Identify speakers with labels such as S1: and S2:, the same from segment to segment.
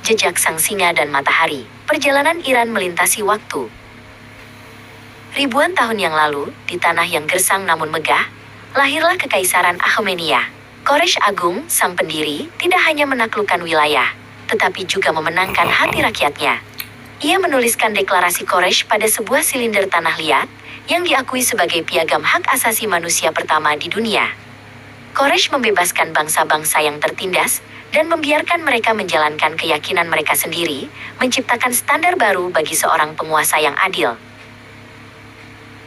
S1: Jejak Sang Singa dan Matahari, perjalanan Iran melintasi waktu. Ribuan tahun yang lalu, di tanah yang gersang namun megah, lahirlah Kekaisaran Akhameniyah. Quraisy Agung, sang pendiri, tidak hanya menaklukkan wilayah, tetapi juga memenangkan hati rakyatnya. Ia menuliskan deklarasi Quraisy pada sebuah silinder tanah liat, yang diakui sebagai piagam hak asasi manusia pertama di dunia. Quraisy membebaskan bangsa-bangsa yang tertindas, dan membiarkan mereka menjalankan keyakinan mereka sendiri, menciptakan standar baru bagi seorang penguasa yang adil.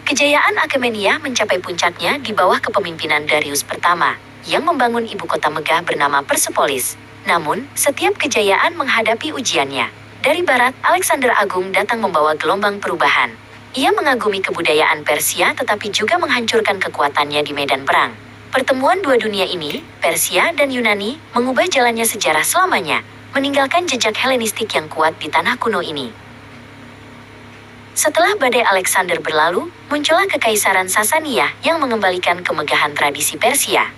S1: Kejayaan Akhameniyah mencapai puncaknya di bawah kepemimpinan Darius pertama, yang membangun ibu kota megah bernama Persepolis. Namun, setiap kejayaan menghadapi ujiannya. Dari barat, Alexander Agung datang membawa gelombang perubahan. Ia mengagumi kebudayaan Persia tetapi juga menghancurkan kekuatannya di medan perang. Pertemuan dua dunia ini, Persia dan Yunani, mengubah jalannya sejarah selamanya, meninggalkan jejak Helenistik yang kuat di tanah kuno ini. Setelah badai Alexander berlalu, muncullah Kekaisaran Sasaniyah yang mengembalikan kemegahan tradisi Persia.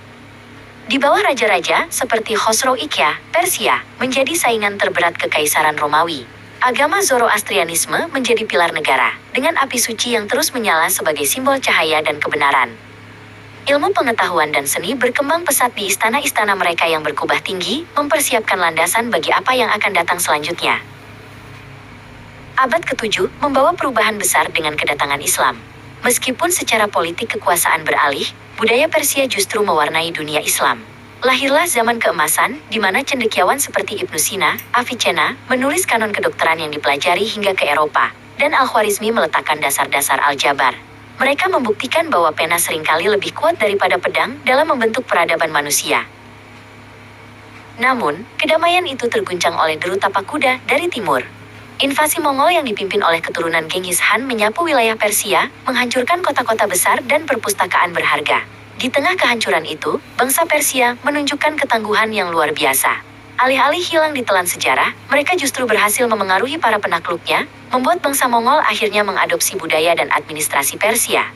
S1: Di bawah raja-raja seperti Khosrow Iqya, Persia menjadi saingan terberat Kekaisaran Romawi. Agama Zoroastrianisme menjadi pilar negara, dengan api suci yang terus menyala sebagai simbol cahaya dan kebenaran. Ilmu pengetahuan dan seni berkembang pesat di istana-istana mereka yang berkubah tinggi, mempersiapkan landasan bagi apa yang akan datang selanjutnya. Abad ke-7 membawa perubahan besar dengan kedatangan Islam. Meskipun secara politik kekuasaan beralih, budaya Persia justru mewarnai dunia Islam. Lahirlah zaman keemasan, di mana cendekiawan seperti Ibnu Sina, Avicenna, menulis kanon kedokteran yang dipelajari hingga ke Eropa, dan Al-Khwarizmi meletakkan dasar-dasar aljabar. Mereka membuktikan bahwa pena seringkali lebih kuat daripada pedang dalam membentuk peradaban manusia. Namun, kedamaian itu terguncang oleh deru tapak kuda dari timur. Invasi Mongol yang dipimpin oleh keturunan Genghis Khan menyapu wilayah Persia, menghancurkan kota-kota besar dan perpustakaan berharga. Di tengah kehancuran itu, bangsa Persia menunjukkan ketangguhan yang luar biasa. Alih-alih hilang ditelan sejarah, mereka justru berhasil memengaruhi para penakluknya, membuat bangsa Mongol akhirnya mengadopsi budaya dan administrasi Persia.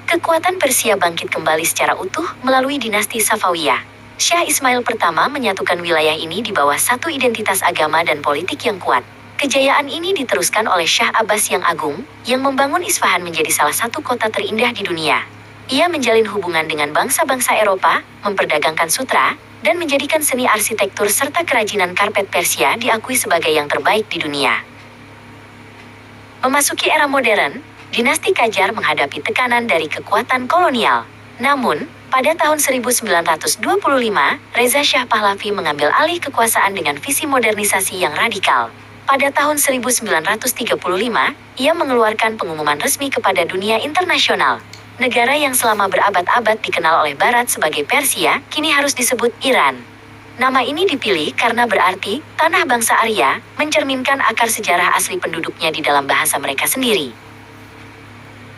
S1: Kekuatan Persia bangkit kembali secara utuh melalui dinasti Safawiyah. Syah Ismail pertama menyatukan wilayah ini di bawah satu identitas agama dan politik yang kuat. Kejayaan ini diteruskan oleh Syah Abbas yang Agung, yang membangun Isfahan menjadi salah satu kota terindah di dunia. Ia menjalin hubungan dengan bangsa-bangsa Eropa, memperdagangkan sutra, dan menjadikan seni arsitektur serta kerajinan karpet Persia diakui sebagai yang terbaik di dunia. Memasuki era modern, dinasti Qajar menghadapi tekanan dari kekuatan kolonial. Namun, pada tahun 1925, Reza Shah Pahlavi mengambil alih kekuasaan dengan visi modernisasi yang radikal. Pada tahun 1935, ia mengeluarkan pengumuman resmi kepada dunia internasional. Negara yang selama berabad-abad dikenal oleh Barat sebagai Persia, kini harus disebut Iran. Nama ini dipilih karena berarti tanah bangsa Arya, mencerminkan akar sejarah asli penduduknya di dalam bahasa mereka sendiri.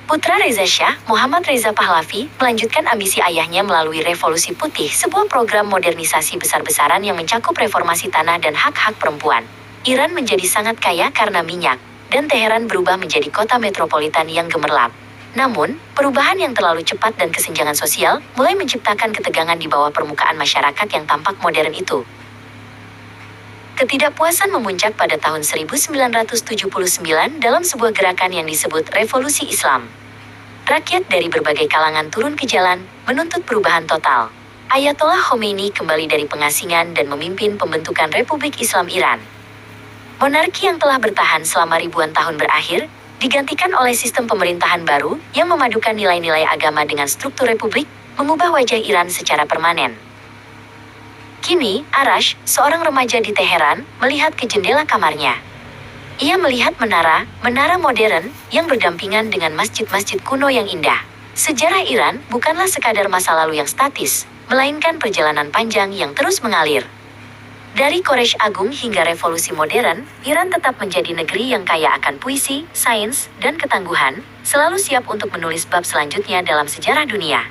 S1: Putra Reza Shah, Muhammad Reza Pahlavi, melanjutkan ambisi ayahnya melalui Revolusi Putih, sebuah program modernisasi besar-besaran yang mencakup reformasi tanah dan hak-hak perempuan. Iran menjadi sangat kaya karena minyak, dan Teheran berubah menjadi kota metropolitan yang gemerlap. Namun, perubahan yang terlalu cepat dan kesenjangan sosial mulai menciptakan ketegangan di bawah permukaan masyarakat yang tampak modern itu. Ketidakpuasan memuncak pada tahun 1979 dalam sebuah gerakan yang disebut Revolusi Islam. Rakyat dari berbagai kalangan turun ke jalan, menuntut perubahan total. Ayatollah Khomeini kembali dari pengasingan dan memimpin pembentukan Republik Islam Iran. Monarki yang telah bertahan selama ribuan tahun berakhir, digantikan oleh sistem pemerintahan baru yang memadukan nilai-nilai agama dengan struktur republik, mengubah wajah Iran secara permanen. Kini, Arash, seorang remaja di Teheran, melihat ke jendela kamarnya. Ia melihat menara modern yang berdampingan dengan masjid-masjid kuno yang indah. Sejarah Iran bukanlah sekadar masa lalu yang statis, melainkan perjalanan panjang yang terus mengalir. Dari Quraisy Agung hingga revolusi modern, Iran tetap menjadi negeri yang kaya akan puisi, sains, dan ketangguhan, selalu siap untuk menulis bab selanjutnya dalam sejarah dunia.